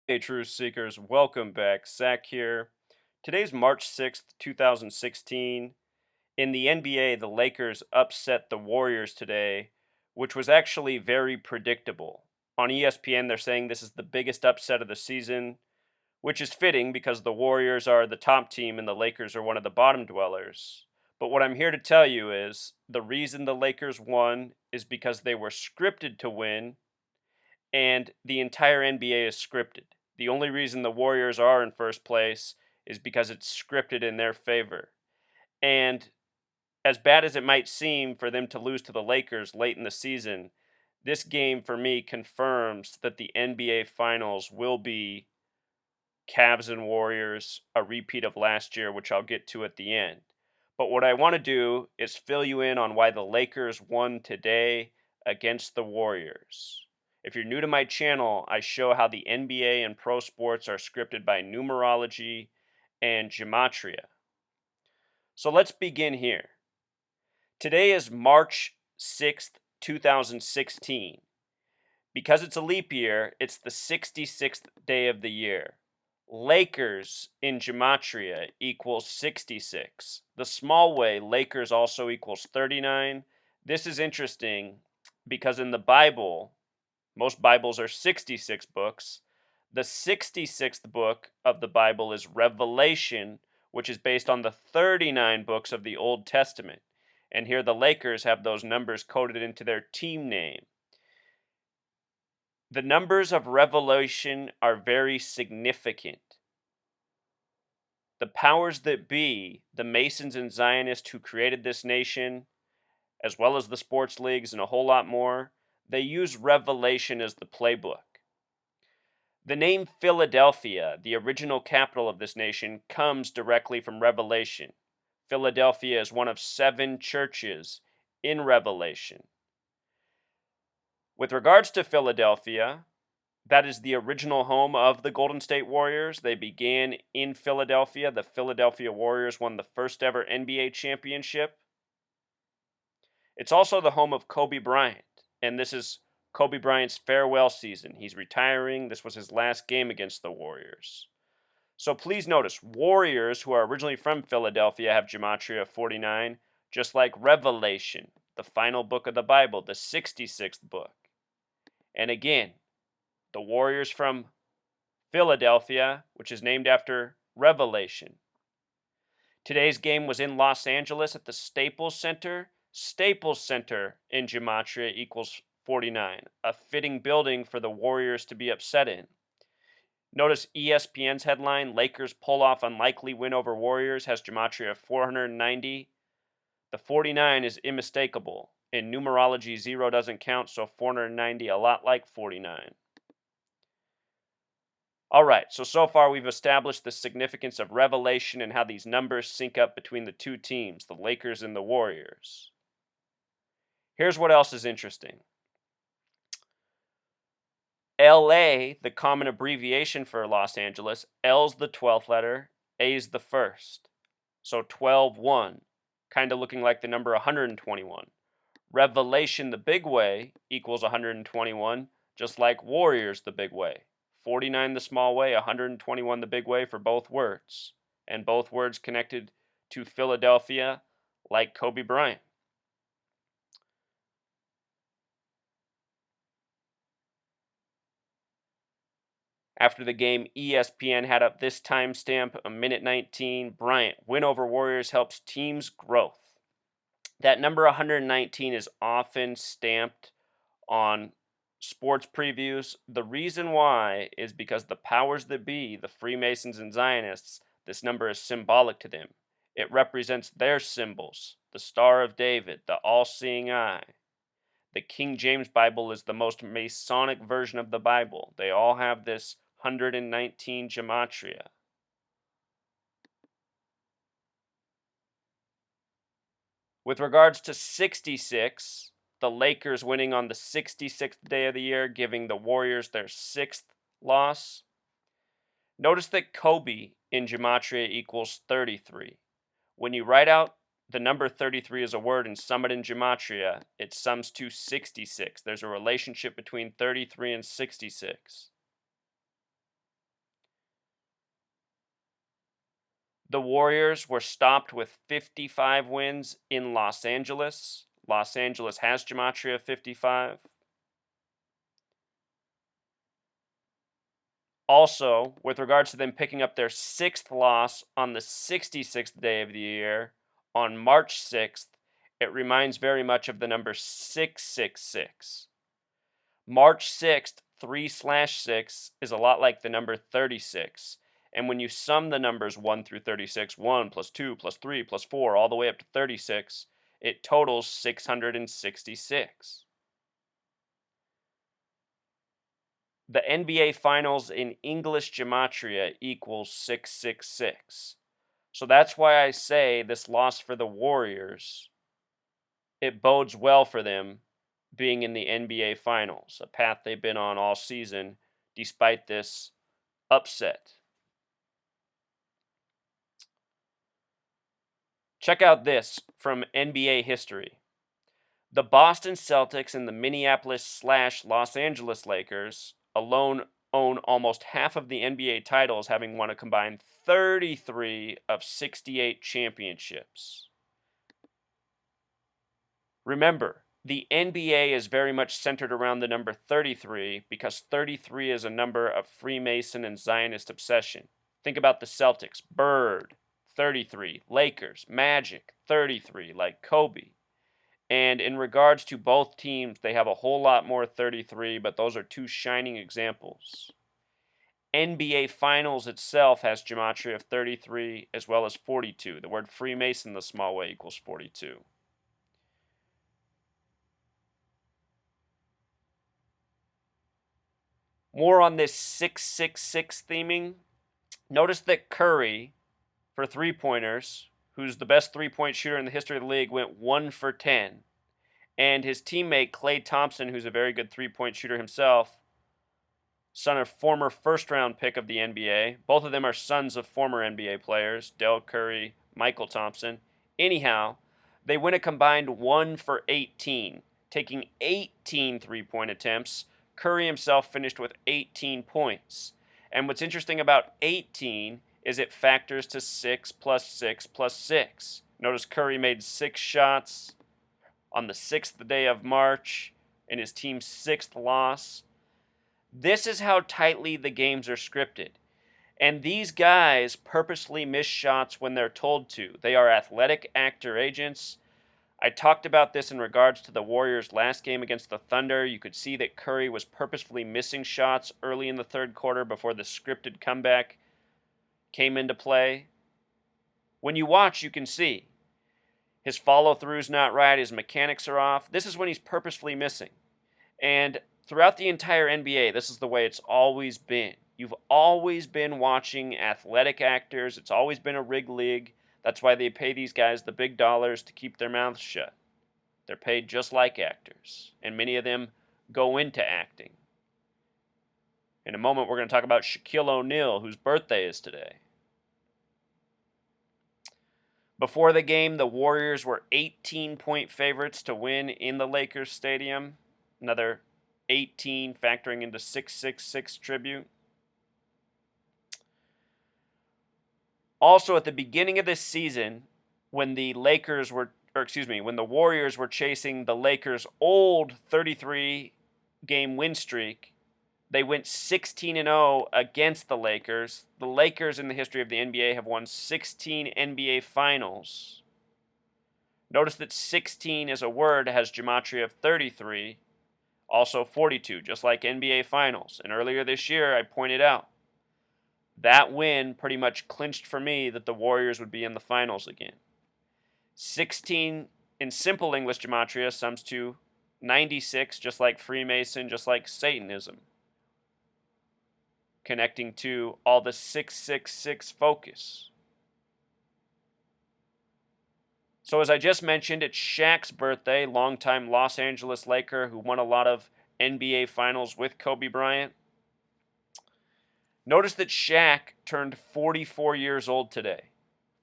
Hey, Truth Seekers, welcome back. Zach here. Today's March 6th, 2016. In the NBA, the Lakers upset the Warriors today, which was actually very predictable. On ESPN, they're saying this is the biggest upset of the season, which is fitting because the Warriors are the top team and the Lakers are one of the bottom dwellers. But what I'm here to tell you is the reason the Lakers won is because they were scripted to win and the entire NBA is scripted. The only reason the Warriors are in first place is because it's scripted in their favor. And as bad as it might seem for them to lose to the Lakers late in the season, this game for me confirms that the NBA Finals will be Cavs and Warriors, a repeat of last year, which I'll get to at the end. But what I want to do is fill you in on why the Lakers won today against the Warriors. If you're new to my channel, I show how the NBA and pro sports are scripted by numerology and gematria. So let's begin here. Today is March 6th, 2016. Because it's a leap year, it's the 66th day of the year. Lakers in Gematria equals 66. The small way, Lakers also equals 39. This is interesting because in the Bible, most Bibles are 66 books. The 66th book of the Bible is Revelation, which is based on the 39 books of the Old Testament. And here the Lakers have those numbers coded into their team name. The numbers of Revelation are very significant. The powers that be, the Masons and Zionists who created this nation, as well as the sports leagues and a whole lot more, they use Revelation as the playbook. The name Philadelphia, the original capital of this nation, comes directly from Revelation. Philadelphia is one of 7 churches in Revelation. With regards to Philadelphia, that is the original home of the Golden State Warriors. They began in Philadelphia. The Philadelphia Warriors won the first ever NBA championship. It's also the home of Kobe Bryant, and this is Kobe Bryant's farewell season. He's retiring. This was his last game against the Warriors. So please notice, Warriors, who are originally from Philadelphia, have Gematria 49, just like Revelation, the final book of the Bible, the 66th book. And again, the Warriors from Philadelphia, which is named after Revelation. Today's game was in Los Angeles at the Staples Center. Staples Center in Gematria equals 49, a fitting building for the Warriors to be upset in. Notice ESPN's headline, Lakers pull off unlikely win over Warriors, has Gematria 490. The 49 is unmistakable. In numerology, 0 doesn't count, so 490, a lot like 49. All right, so far we've established the significance of Revelation and how these numbers sync up between the two teams, the Lakers and the Warriors. Here's what else is interesting. LA, the common abbreviation for Los Angeles, L's the 12th letter, A's the first. So 12-1, kind of looking like the number 121. Revelation the big way equals 121, just like Warriors the big way. 49 the small way, 121 the big way for both words. And both words connected to Philadelphia like Kobe Bryant. After the game, ESPN had up this timestamp, a minute 19. Bryant, win over Warriors helps team's growth. That number 119 is often stamped on sports previews. The reason why is because the powers that be, the Freemasons and Zionists, this number is symbolic to them. It represents their symbols, the Star of David, the all-seeing eye. The King James Bible is the most Masonic version of the Bible. They all have this 119 gematria. With regards to 66, the Lakers winning on the 66th day of the year, giving the Warriors their 6th loss. Notice that Kobe in gematria equals 33. When you write out the number 33 as a word and sum it in gematria, it sums to 66. There's a relationship between 33 and 66. The Warriors were stopped with 55 wins in Los Angeles. Los Angeles has Gematria 55. Also, with regards to them picking up their 6th loss on the 66th day of the year, on March 6th, it reminds very much of the number 666. March 6th, 3/6 is a lot like the number 36. And when you sum the numbers 1 through 36, 1 plus 2 plus 3 plus 4, all the way up to 36, it totals 666. The NBA Finals in English Gematria equals 666. So that's why I say this loss for the Warriors, it bodes well for them being in the NBA Finals, a path they've been on all season despite this upset. Check out this from NBA history. The Boston Celtics and the Minneapolis/Los Angeles Lakers alone own almost half of the NBA titles, having won a combined 33 of 68 championships. Remember, the NBA is very much centered around the number 33 because 33 is a number of Freemason and Zionist obsession. Think about the Celtics, Bird, 33, Lakers, Magic, 33, like Kobe. And in regards to both teams, they have a whole lot more 33, but those are two shining examples. NBA Finals itself has Gematria of 33 as well as 42. The word Freemason the small way equals 42. More on this 666 theming. Notice that Curry, for three-pointers, who's the best three-point shooter in the history of the league, went 1 for 10. And his teammate, Klay Thompson, who's a very good three-point shooter himself, son of former first-round pick of the NBA. Both of them are sons of former NBA players, Del Curry, Michael Thompson. Anyhow, they win a combined 1 for 18, taking 18 three-point attempts. Curry himself finished with 18 points. And what's interesting about 18 is it factors to 6 plus 6 plus 6. Notice Curry made 6 shots on the 6th day of March in his team's 6th loss. This is how tightly the games are scripted. And these guys purposely miss shots when they're told to. They are athletic actor agents. I talked about this in regards to the Warriors' last game against the Thunder. You could see that Curry was purposefully missing shots early in the third quarter before the scripted comeback came into play. When you watch, you can see his follow-through's not right, his mechanics are off. This is when he's purposefully missing. And throughout the entire NBA, this is the way it's always been. You've always been watching athletic actors. It's always been a rigged league. That's why they pay these guys the big dollars to keep their mouths shut. They're paid just like actors, and many of them go into acting. In a moment, we're going to talk about Shaquille O'Neal, whose birthday is today. Before the game, the Warriors were 18-point favorites to win in the Lakers Stadium. Another 18 factoring into 666 tribute. Also, at the beginning of this season, when the Warriors were chasing the Lakers' old 33-game win streak, they went 16-0 against the Lakers. The Lakers in the history of the NBA have won 16 NBA Finals. Notice that 16 as a word has Gematria of 33, also 42, just like NBA Finals. And earlier this year, I pointed out that win pretty much clinched for me that the Warriors would be in the finals again. 16 in simple English Gematria sums to 96, just like Freemason, just like Satanism, connecting to all the 666 focus. So as I just mentioned, it's Shaq's birthday, longtime Los Angeles Laker who won a lot of NBA Finals with Kobe Bryant. Notice that Shaq turned 44 years old today.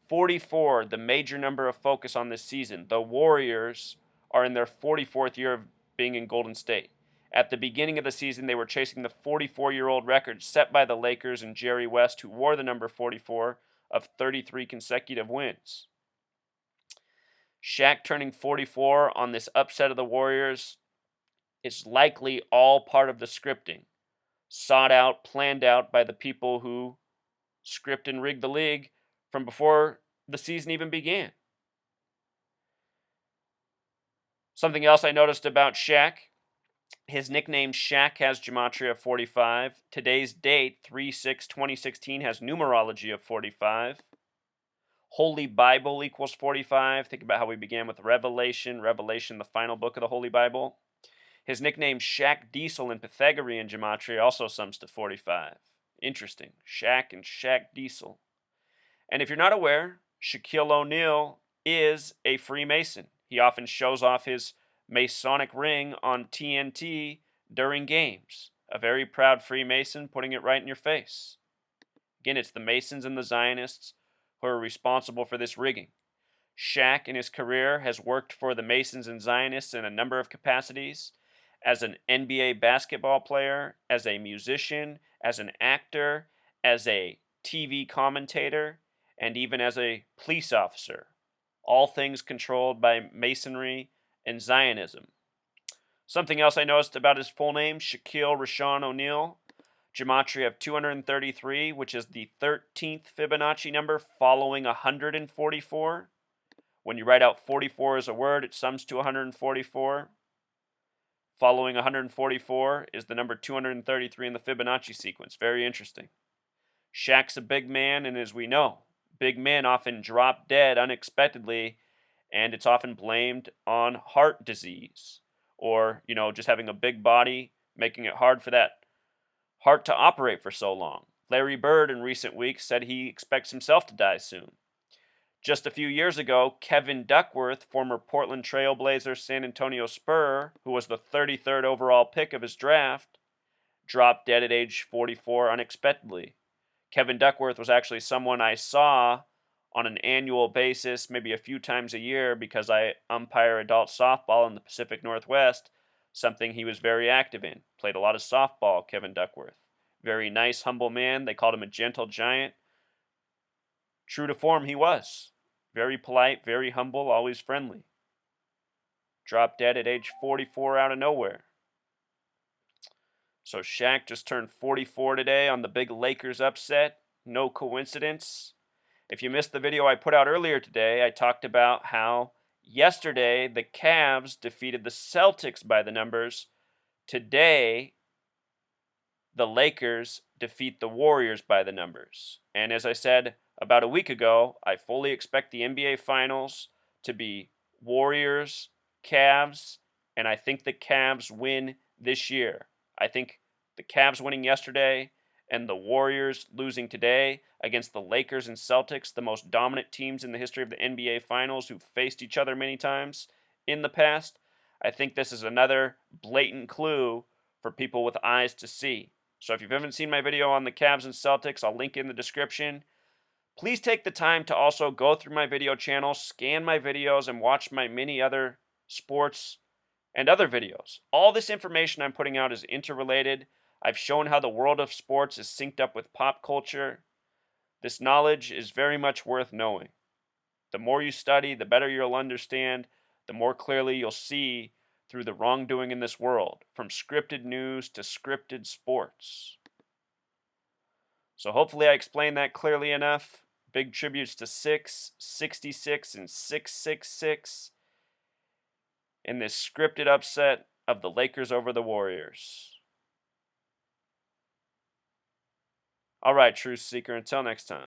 44, the major number of focus on this season. The Warriors are in their 44th year of being in Golden State. At the beginning of the season, they were chasing the 44-year-old record set by the Lakers and Jerry West, who wore the number 44, of 33 consecutive wins. Shaq turning 44 on this upset of the Warriors is likely all part of the scripting, sought out, planned out by the people who script and rig the league from before the season even began. Something else I noticed about Shaq, his nickname Shaq has Gematria of 45. Today's date, 3/6/2016, has Numerology of 45. Holy Bible equals 45. Think about how we began with Revelation, the final book of the Holy Bible. His nickname Shaq Diesel in Pythagorean Gematria also sums to 45. Interesting. Shaq and Shaq Diesel. And if you're not aware, Shaquille O'Neal is a Freemason. He often shows off his Masonic ring on TNT during games. A very proud Freemason putting it right in your face. Again, it's the Masons and the Zionists who are responsible for this rigging. Shaq, in his career, has worked for the Masons and Zionists in a number of capacities. As an NBA basketball player, as a musician, as an actor, as a TV commentator, and even as a police officer. All things controlled by Masonry and Zionism. Something else I noticed about his full name, Shaquille Rashawn O'Neal, Gematria of 233, which is the 13th Fibonacci number following 144. When you write out 44 as a word, it sums to 144. Following 144 is the number 233 in the Fibonacci sequence. Very interesting. Shaq's a big man, and as we know, big men often drop dead unexpectedly, and it's often blamed on heart disease or, just having a big body, making it hard for that heart to operate for so long. Larry Bird in recent weeks said he expects himself to die soon. Just a few years ago, Kevin Duckworth, former Portland Trail Blazer San Antonio Spur, who was the 33rd overall pick of his draft, dropped dead at age 44 unexpectedly. Kevin Duckworth was actually someone I saw on an annual basis, maybe a few times a year, because I umpire adult softball in the Pacific Northwest, something he was very active in. Played a lot of softball, Kevin Duckworth. Very nice, humble man. They called him a gentle giant. True to form, he was. Very polite, very humble, always friendly. Dropped dead at age 44 out of nowhere. So Shaq just turned 44 today on the big Lakers upset. No coincidence. If you missed the video I put out earlier today, I talked about how yesterday the Cavs defeated the Celtics by the numbers. Today, the Lakers defeat the Warriors by the numbers. And as I said about a week ago, I fully expect the NBA Finals to be Warriors, Cavs, and I think the Cavs win this year. I think the Cavs winning yesterday and the Warriors losing today against the Lakers and Celtics, the most dominant teams in the history of the NBA Finals who've faced each other many times in the past, I think this is another blatant clue for people with eyes to see. So if you haven't seen my video on the Cavs and Celtics, I'll link in the description. Please take the time to also go through my video channel, scan my videos, and watch my many other sports and other videos. All this information I'm putting out is interrelated. I've shown how the world of sports is synced up with pop culture. This knowledge is very much worth knowing. The more you study, the better you'll understand, the more clearly you'll see through the wrongdoing in this world, from scripted news to scripted sports. So hopefully I explained that clearly enough. Big tributes to 6, 66, and 666 in this scripted upset of the Lakers over the Warriors. All right, Truth Seeker, until next time.